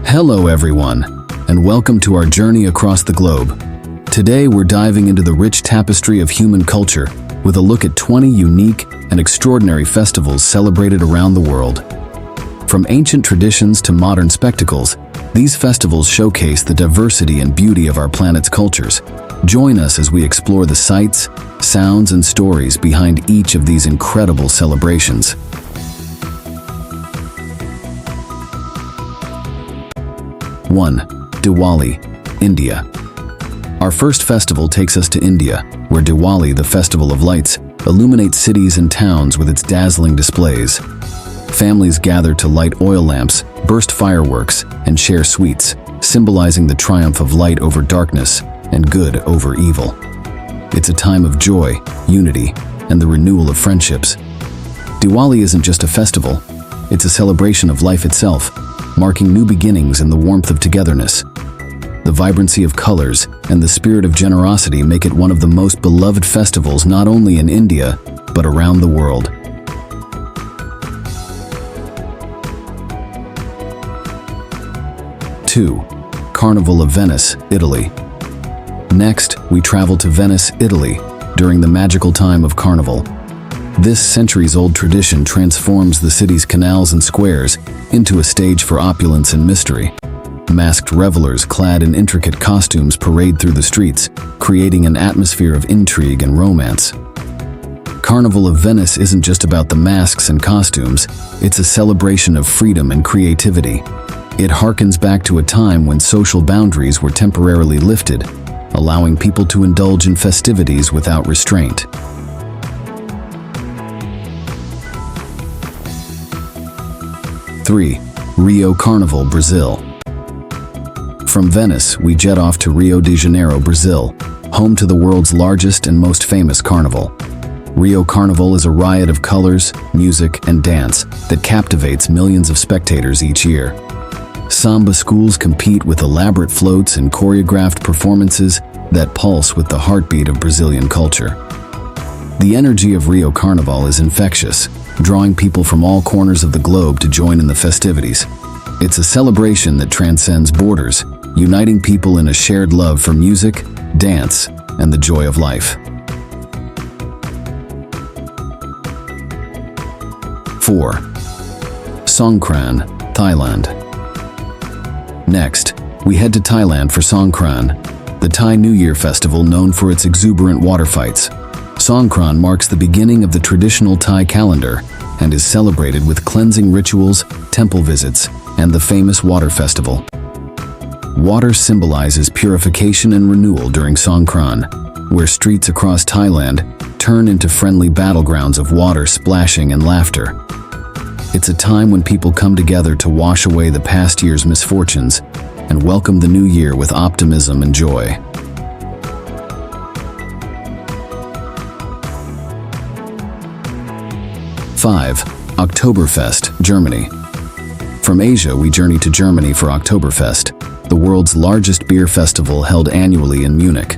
Hello everyone, and welcome to our journey across the globe. Today we're diving into the rich tapestry of human culture with a look at 20 unique and extraordinary festivals celebrated around the world. From ancient traditions to modern spectacles, these festivals showcase the diversity and beauty of our planet's cultures. Join us as we explore the sights, sounds, and stories behind each of these incredible celebrations. 1. Diwali, India. Our first festival takes us to India, where Diwali, the festival of lights, illuminates cities and towns with its dazzling displays. Families gather to light oil lamps, burst fireworks, and share sweets, symbolizing the triumph of light over darkness and good over evil. It's a time of joy, unity, and the renewal of friendships. Diwali isn't just a festival, it's a celebration of life itself, marking new beginnings in the warmth of togetherness. The vibrancy of colors and the spirit of generosity make it one of the most beloved festivals not only in India, but around the world. 2. Carnival of Venice, Italy. Next, we travel to Venice, Italy, during the magical time of Carnival. This centuries-old tradition transforms the city's canals and squares into a stage for opulence and mystery. Masked revelers clad in intricate costumes parade through the streets, creating an atmosphere of intrigue and romance. Carnival of Venice isn't just about the masks and costumes, it's a celebration of freedom and creativity. It harkens back to a time when social boundaries were temporarily lifted, allowing people to indulge in festivities without restraint. 3. Rio Carnival, Brazil. From Venice, we jet off to Rio de Janeiro, Brazil, home to the world's largest and most famous carnival. Rio Carnival is a riot of colors, music, and dance that captivates millions of spectators each year. Samba schools compete with elaborate floats and choreographed performances that pulse with the heartbeat of Brazilian culture. The energy of Rio Carnival is infectious, drawing people from all corners of the globe to join in the festivities. It's a celebration that transcends borders, uniting people in a shared love for music, dance, and the joy of life. 4. Songkran, Thailand. Next, we head to Thailand for Songkran, the Thai New Year festival known for its exuberant water fights. Songkran marks the beginning of the traditional Thai calendar and is celebrated with cleansing rituals, temple visits, and the famous water festival. Water symbolizes purification and renewal during Songkran, where streets across Thailand turn into friendly battlegrounds of water splashing and laughter. It's a time when people come together to wash away the past year's misfortunes and welcome the new year with optimism and joy. 5. Oktoberfest, Germany. From Asia, we journey to Germany for Oktoberfest, the world's largest beer festival held annually in Munich.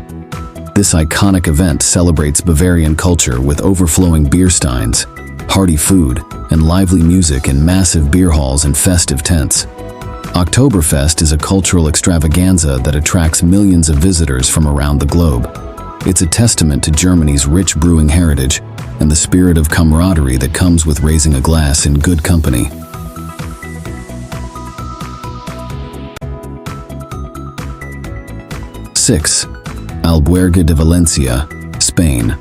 This iconic event celebrates Bavarian culture with overflowing beer steins, hearty food, and lively music in massive beer halls and festive tents. Oktoberfest is a cultural extravaganza that attracts millions of visitors from around the globe. It's a testament to Germany's rich brewing heritage and the spirit of camaraderie that comes with raising a glass in good company. 6. Albergue de Valencia, Spain.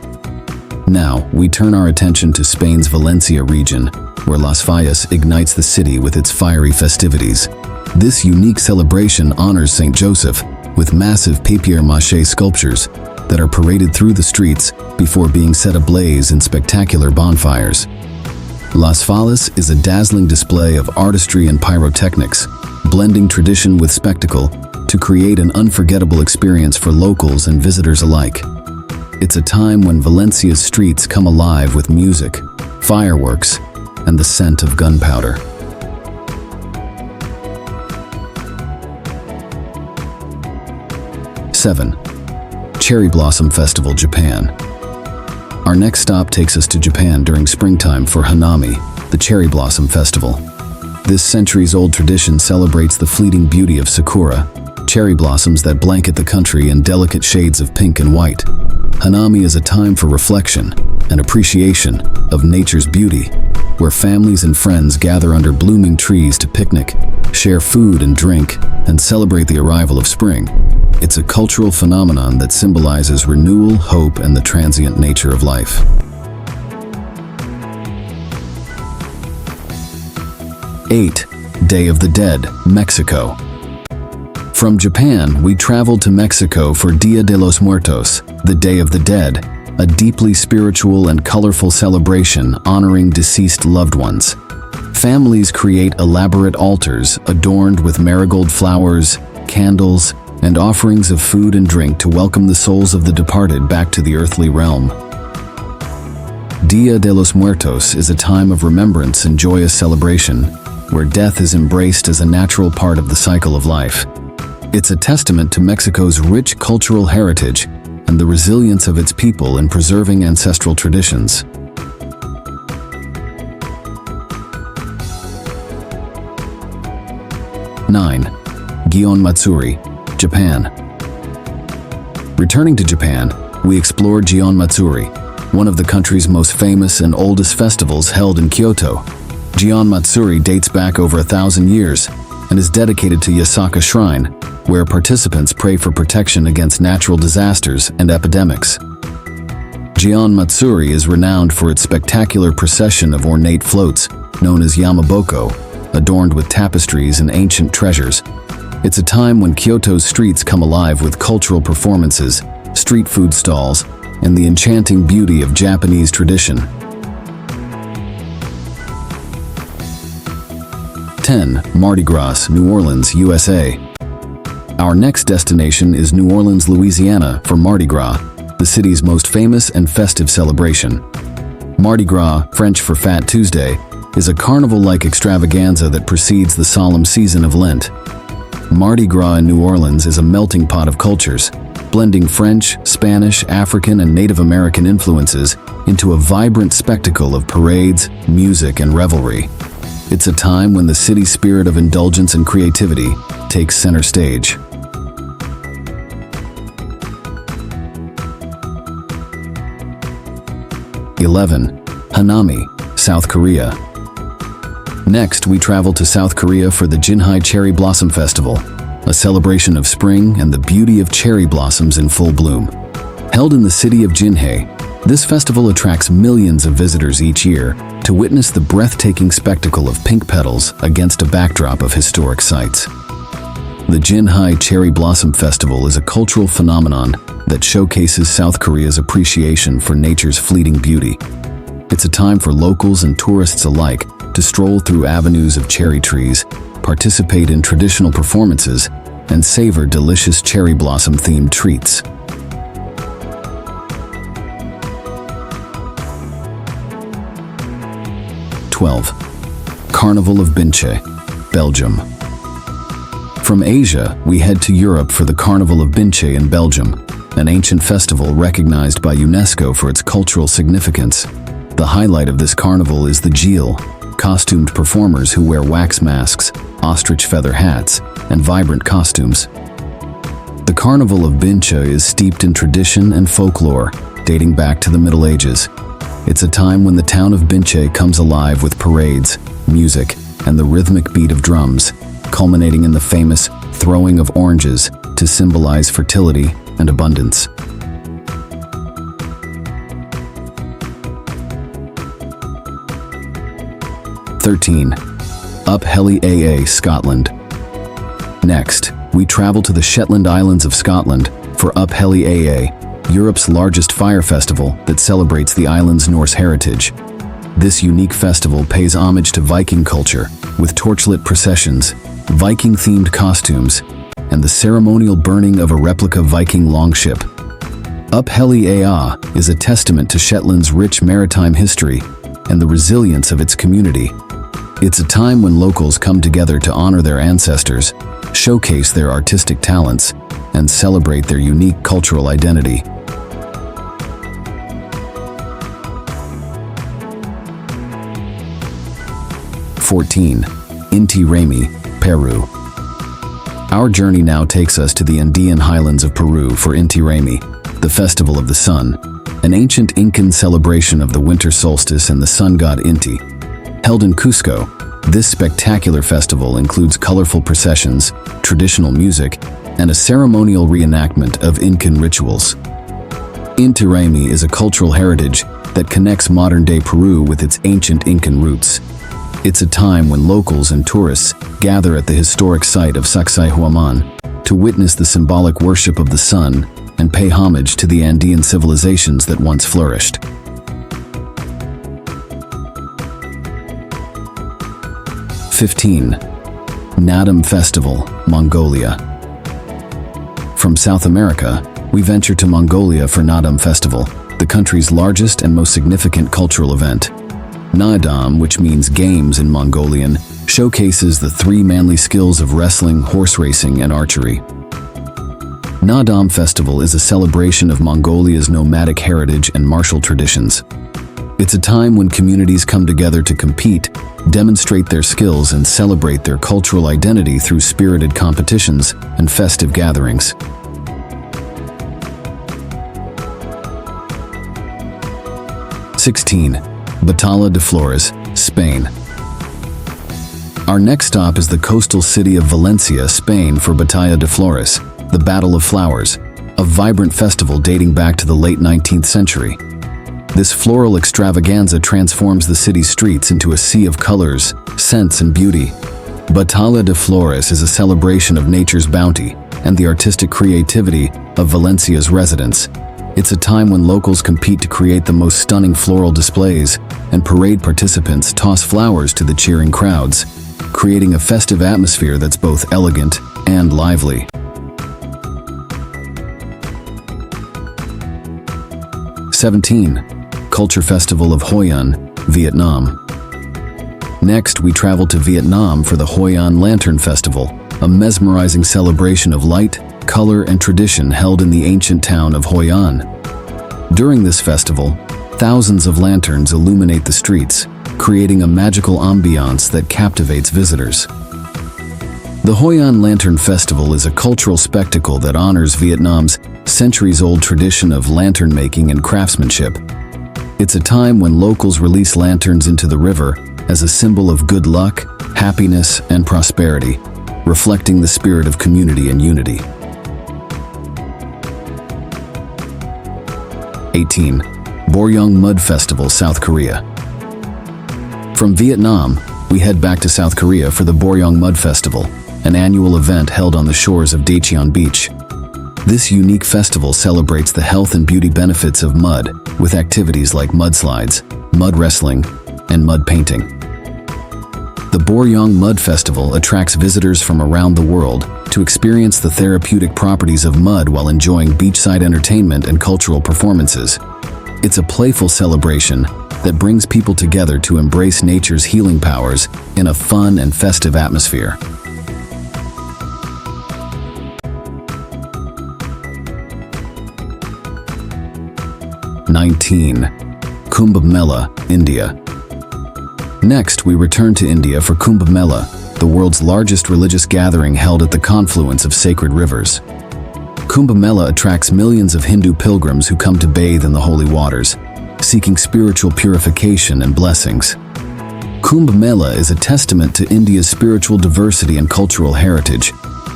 Now, we turn our attention to Spain's Valencia region, where Las Fallas ignites the city with its fiery festivities. This unique celebration honors Saint Joseph with massive papier-mâché sculptures that are paraded through the streets before being set ablaze in spectacular bonfires. Las Fallas is a dazzling display of artistry and pyrotechnics, blending tradition with spectacle to create an unforgettable experience for locals and visitors alike. It's a time when Valencia's streets come alive with music, fireworks, and the scent of gunpowder. 7. Cherry Blossom Festival, Japan. Our next stop takes us to Japan during springtime for Hanami, the Cherry Blossom Festival. This centuries-old tradition celebrates the fleeting beauty of sakura, cherry blossoms that blanket the country in delicate shades of pink and white. Hanami is a time for reflection and appreciation of nature's beauty, where families and friends gather under blooming trees to picnic, share food and drink, and celebrate the arrival of spring. It's a cultural phenomenon that symbolizes renewal, hope, and the transient nature of life. Eight, Day of the Dead, Mexico. From Japan, we traveled to Mexico for Dia de los Muertos, the Day of the Dead, a deeply spiritual and colorful celebration honoring deceased loved ones. Families create elaborate altars adorned with marigold flowers, candles, and offerings of food and drink to welcome the souls of the departed back to the earthly realm. Dia de los Muertos is a time of remembrance and joyous celebration, where death is embraced as a natural part of the cycle of life. It's a testament to Mexico's rich cultural heritage and the resilience of its people in preserving ancestral traditions. Nine, Gion Matsuri, Japan. Returning to Japan, we explored Gion Matsuri, one of the country's most famous and oldest festivals held in Kyoto. Gion Matsuri dates back over 1,000 years and is dedicated to Yasaka Shrine, where participants pray for protection against natural disasters and epidemics. Gion Matsuri is renowned for its spectacular procession of ornate floats, known as Yamaboko, adorned with tapestries and ancient treasures. It's a time when Kyoto's streets come alive with cultural performances, street food stalls, and the enchanting beauty of Japanese tradition. 10. Mardi Gras, New Orleans, USA. Our next destination is New Orleans, Louisiana for Mardi Gras, the city's most famous and festive celebration. Mardi Gras, French for Fat Tuesday, is a carnival-like extravaganza that precedes the solemn season of Lent. Mardi Gras in New Orleans is a melting pot of cultures, blending French, Spanish, African, and Native American influences into a vibrant spectacle of parades, music, and revelry. It's a time when the city's spirit of indulgence and creativity takes center stage. (11) Hanami, South Korea. Next, we travel to South Korea for the Jinhae Cherry Blossom Festival, a celebration of spring and the beauty of cherry blossoms in full bloom. Held in the city of Jinhae, this festival attracts millions of visitors each year to witness the breathtaking spectacle of pink petals against a backdrop of historic sites. The Jinhae Cherry Blossom Festival is a cultural phenomenon that showcases South Korea's appreciation for nature's fleeting beauty. It's a time for locals and tourists alike to stroll through avenues of cherry trees, participate in traditional performances, and savor delicious cherry blossom-themed treats. (12) Carnival of Binche, Belgium. From Asia, we head to Europe for the Carnival of Binche in Belgium, an ancient festival recognized by UNESCO for its cultural significance. The highlight of this carnival is the Giel, costumed performers who wear wax masks, ostrich feather hats, and vibrant costumes. The Carnival of Binche is steeped in tradition and folklore, dating back to the Middle Ages. It's a time when the town of Binche comes alive with parades, music, and the rhythmic beat of drums, culminating in the famous throwing of oranges to symbolize fertility and abundance. (13) Up Helly AA, Scotland. Next, we travel to the Shetland Islands of Scotland for Up Helly AA, Europe's largest fire festival that celebrates the island's Norse heritage. This unique festival pays homage to Viking culture, with torchlit processions, Viking-themed costumes, and the ceremonial burning of a replica Viking longship. Up Helly AA is a testament to Shetland's rich maritime history and the resilience of its community. It's a time when locals come together to honor their ancestors, showcase their artistic talents, and celebrate their unique cultural identity. (14) Inti Raymi, Peru. Our journey now takes us to the Andean highlands of Peru for Inti Raymi, the Festival of the Sun, an ancient Incan celebration of the winter solstice and the sun god Inti. Held in Cusco, this spectacular festival includes colorful processions, traditional music, and a ceremonial reenactment of Incan rituals. Inti Raymi is a cultural heritage that connects modern-day Peru with its ancient Incan roots. It's a time when locals and tourists gather at the historic site of Sacsayhuaman to witness the symbolic worship of the sun and pay homage to the Andean civilizations that once flourished. '15. Naadam Festival, Mongolia. From South America, we venture to Mongolia for Naadam Festival, the country's largest and most significant cultural event. Naadam, which means games in Mongolian, showcases the three manly skills of wrestling, horse racing, and archery. Naadam Festival is a celebration of Mongolia's nomadic heritage and martial traditions. It's a time when communities come together to compete, demonstrate their skills, and celebrate their cultural identity through spirited competitions and festive gatherings. '16. Batalla de Flores, Spain. Our next stop is the coastal city of Valencia, Spain for Batalla de Flores, the Battle of Flowers, a vibrant festival dating back to the late 19th century. This floral extravaganza transforms the city's streets into a sea of colors, scents, and beauty. Batalla de Flores is a celebration of nature's bounty and the artistic creativity of Valencia's residents. It's a time when locals compete to create the most stunning floral displays, and parade participants toss flowers to the cheering crowds, creating a festive atmosphere that's both elegant and lively. 17. Culture Festival of Hoi An, Vietnam. Next, we travel to Vietnam for the Hoi An Lantern Festival, a mesmerizing celebration of light, color, and tradition held in the ancient town of Hoi An. During this festival, thousands of lanterns illuminate the streets, creating a magical ambiance that captivates visitors. The Hoi An Lantern Festival is a cultural spectacle that honors Vietnam's centuries-old tradition of lantern making and craftsmanship. It's a time when locals release lanterns into the river as a symbol of good luck, happiness, and prosperity, reflecting the spirit of community and unity. 18. Boryong Mud Festival, South Korea. From Vietnam, we head back to South Korea for the Boryong Mud Festival, an annual event held on the shores of Daecheon Beach. This unique festival celebrates the health and beauty benefits of mud with activities like mudslides, mud wrestling, and mud painting. The Boryong Mud Festival attracts visitors from around the world to experience the therapeutic properties of mud while enjoying beachside entertainment and cultural performances. It's a playful celebration that brings people together to embrace nature's healing powers in a fun and festive atmosphere. '19. Kumbh Mela, India. Next, we return to India for Kumbh Mela, the world's largest religious gathering held at the confluence of sacred rivers. Kumbh Mela attracts millions of Hindu pilgrims who come to bathe in the holy waters, seeking spiritual purification and blessings. Kumbh Mela is a testament to India's spiritual diversity and cultural heritage,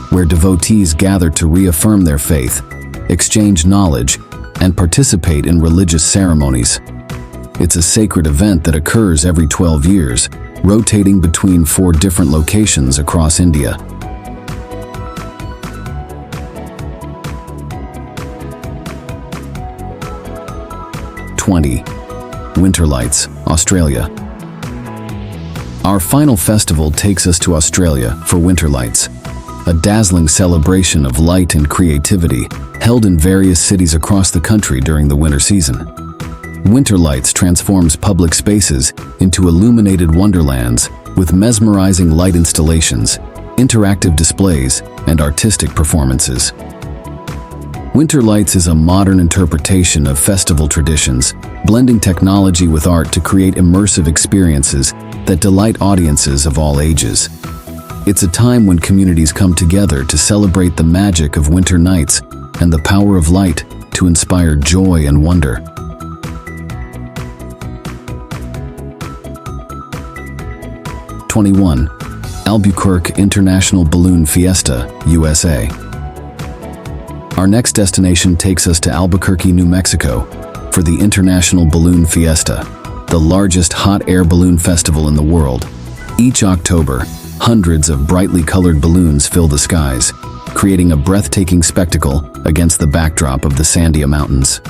where devotees gather to reaffirm their faith, exchange knowledge, and participate in religious ceremonies. It's a sacred event that occurs every 12 years, rotating between 4 different locations across India. '20. Winter Lights, Australia. Our final festival takes us to Australia for Winter Lights, a dazzling celebration of light and creativity held in various cities across the country during the winter season. Winter Lights transforms public spaces into illuminated wonderlands with mesmerizing light installations, interactive displays, and artistic performances. Winter Lights is a modern interpretation of festival traditions, blending technology with art to create immersive experiences that delight audiences of all ages. It's a time when communities come together to celebrate the magic of winter nights and the power of light to inspire joy and wonder. 21. Albuquerque International Balloon Fiesta, USA. Our next destination takes us to Albuquerque, New Mexico, for the International Balloon Fiesta, the largest hot air balloon festival in the world. Each October, hundreds of brightly colored balloons fill the skies, creating a breathtaking spectacle against the backdrop of the Sandia Mountains.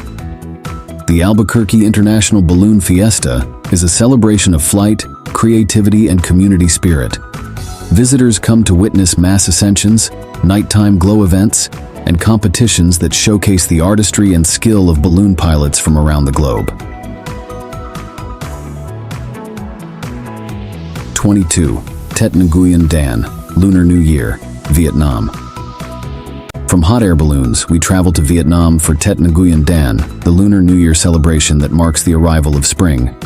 The Albuquerque International Balloon Fiesta is a celebration of flight, creativity, and community spirit. Visitors come to witness mass ascensions, nighttime glow events, and competitions that showcase the artistry and skill of balloon pilots from around the globe. 22. Tet Nguyen Dan, Lunar New Year, Vietnam. From hot air balloons, we travel to Vietnam for Tet Nguyen Dan, the Lunar New Year celebration that marks the arrival of spring.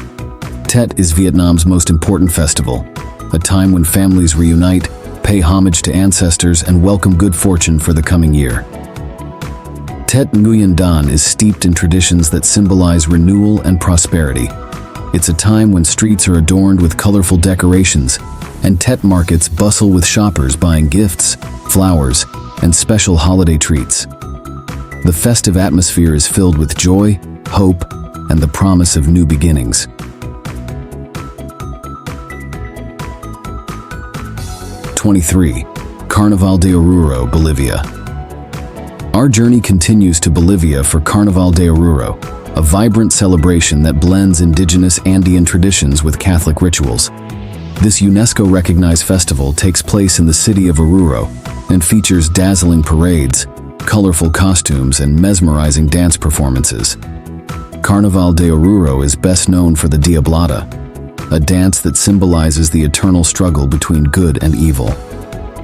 Tet is Vietnam's most important festival, a time when families reunite, pay homage to ancestors, and welcome good fortune for the coming year. Tet Nguyen Dan is steeped in traditions that symbolize renewal and prosperity. It's a time when streets are adorned with colorful decorations, and Tet markets bustle with shoppers buying gifts, flowers, and special holiday treats. The festive atmosphere is filled with joy, hope, and the promise of new beginnings. 23. Carnaval de Oruro, Bolivia. Our journey continues to Bolivia for Carnaval de Oruro, a vibrant celebration that blends indigenous Andean traditions with Catholic rituals. This UNESCO-recognized festival takes place in the city of Oruro and features dazzling parades, colorful costumes, and mesmerizing dance performances. Carnaval de Oruro is best known for the Diablada, a dance that symbolizes the eternal struggle between good and evil.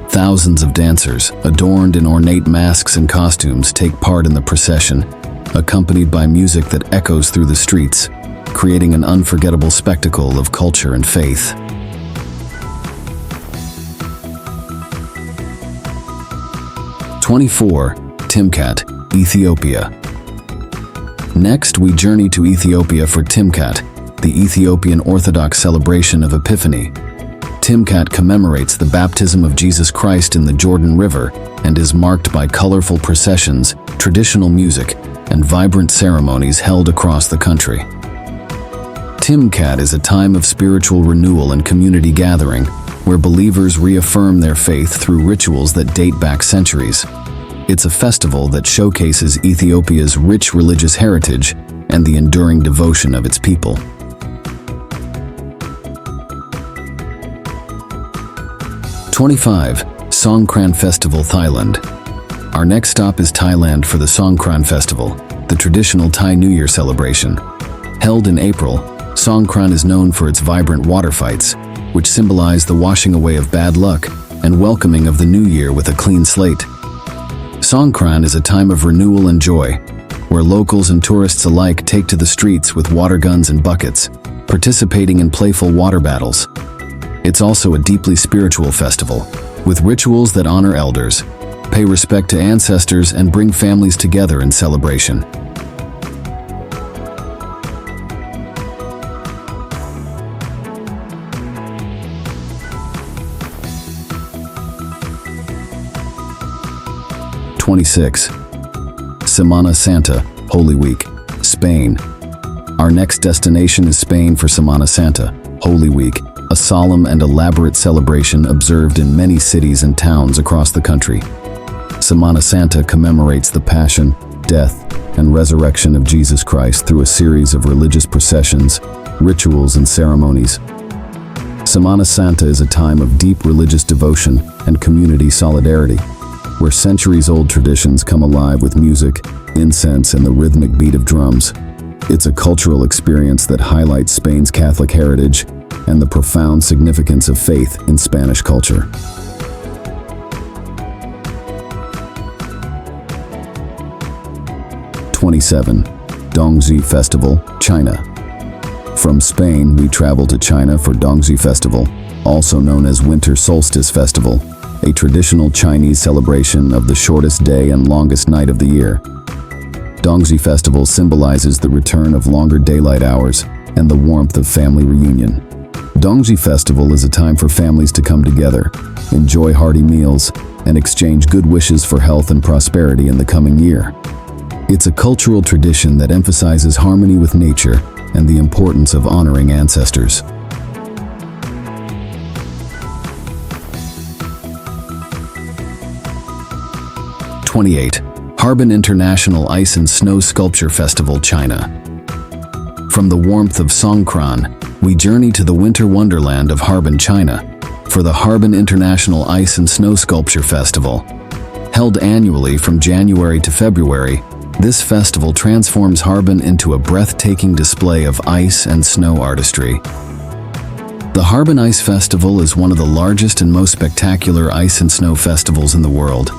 Thousands of dancers, adorned in ornate masks and costumes, take part in the procession, accompanied by music that echoes through the streets, creating an unforgettable spectacle of culture and faith. 24. Timkat, Ethiopia. Next, we journey to Ethiopia for Timkat, the Ethiopian Orthodox celebration of Epiphany. Timkat commemorates the baptism of Jesus Christ in the Jordan River and is marked by colorful processions, traditional music, and vibrant ceremonies held across the country. Timkat is a time of spiritual renewal and community gathering, where believers reaffirm their faith through rituals that date back centuries. It's a festival that showcases Ethiopia's rich religious heritage and the enduring devotion of its people. 25. Songkran Festival, Thailand. Our next stop is Thailand for the Songkran Festival, the traditional Thai New Year celebration. Held in April, Songkran is known for its vibrant water fights, which symbolize the washing away of bad luck and welcoming of the new year with a clean slate. Songkran is a time of renewal and joy, where locals and tourists alike take to the streets with water guns and buckets, participating in playful water battles. It's also a deeply spiritual festival, with rituals that honor elders, pay respect to ancestors, and bring families together in celebration. '26. Semana Santa, Holy Week, Spain. Our next destination is Spain for Semana Santa, Holy Week, a solemn and elaborate celebration observed in many cities and towns across the country. Semana Santa commemorates the passion, death, and resurrection of Jesus Christ through a series of religious processions, rituals, and ceremonies. Semana Santa is a time of deep religious devotion and community solidarity, where centuries-old traditions come alive with music, incense, and the rhythmic beat of drums. It's a cultural experience that highlights Spain's Catholic heritage and the profound significance of faith in Spanish culture. '27. Dongzhi Festival, China. From Spain, we travel to China for Dongzhi Festival, also known as Winter Solstice Festival, a traditional Chinese celebration of the shortest day and longest night of the year. Dongzhi Festival symbolizes the return of longer daylight hours and the warmth of family reunion. Dongzhi Festival is a time for families to come together, enjoy hearty meals, and exchange good wishes for health and prosperity in the coming year. It's a cultural tradition that emphasizes harmony with nature and the importance of honoring ancestors. '28. Harbin International Ice and Snow Sculpture Festival, China. From the warmth of Songkran, we journey to the winter wonderland of Harbin, China, for the Harbin International Ice and Snow Sculpture Festival. Held annually from January to February, this festival transforms Harbin into a breathtaking display of ice and snow artistry. The Harbin Ice Festival is one of the largest and most spectacular ice and snow festivals in the world.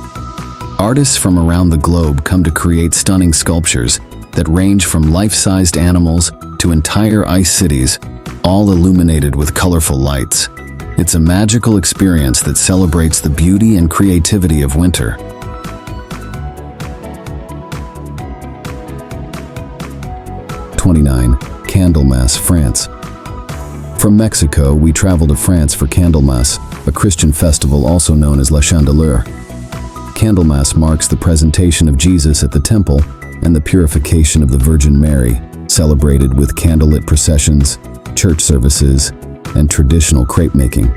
Artists from around the globe come to create stunning sculptures that range from life-sized animals to entire ice cities, all illuminated with colorful lights. It's a magical experience that celebrates the beauty and creativity of winter. '29. Candlemas, France. From Mexico, we travel to France for Candlemas, a Christian festival also known as La Chandeleur. Candlemas marks the presentation of Jesus at the temple and the purification of the Virgin Mary, celebrated with candlelit processions, church services, and traditional crepe making.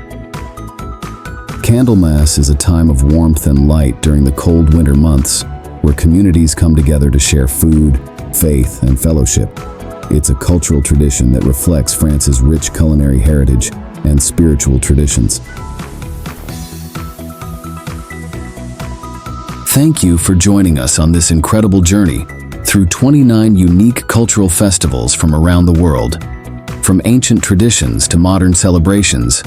Candlemas is a time of warmth and light during the cold winter months, where communities come together to share food, faith, and fellowship. It's a cultural tradition that reflects France's rich culinary heritage and spiritual traditions. Thank you for joining us on this incredible journey through 29 unique cultural festivals from around the world. From ancient traditions to modern celebrations,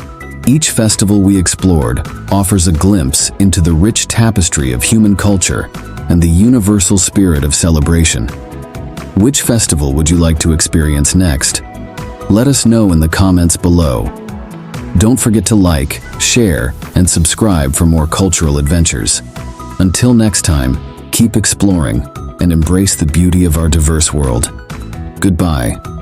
each festival we explored offers a glimpse into the rich tapestry of human culture and the universal spirit of celebration. Which festival would you like to experience next? Let us know in the comments below. Don't forget to like, share, and subscribe for more cultural adventures. Until next time, keep exploring and embrace the beauty of our diverse world. Goodbye.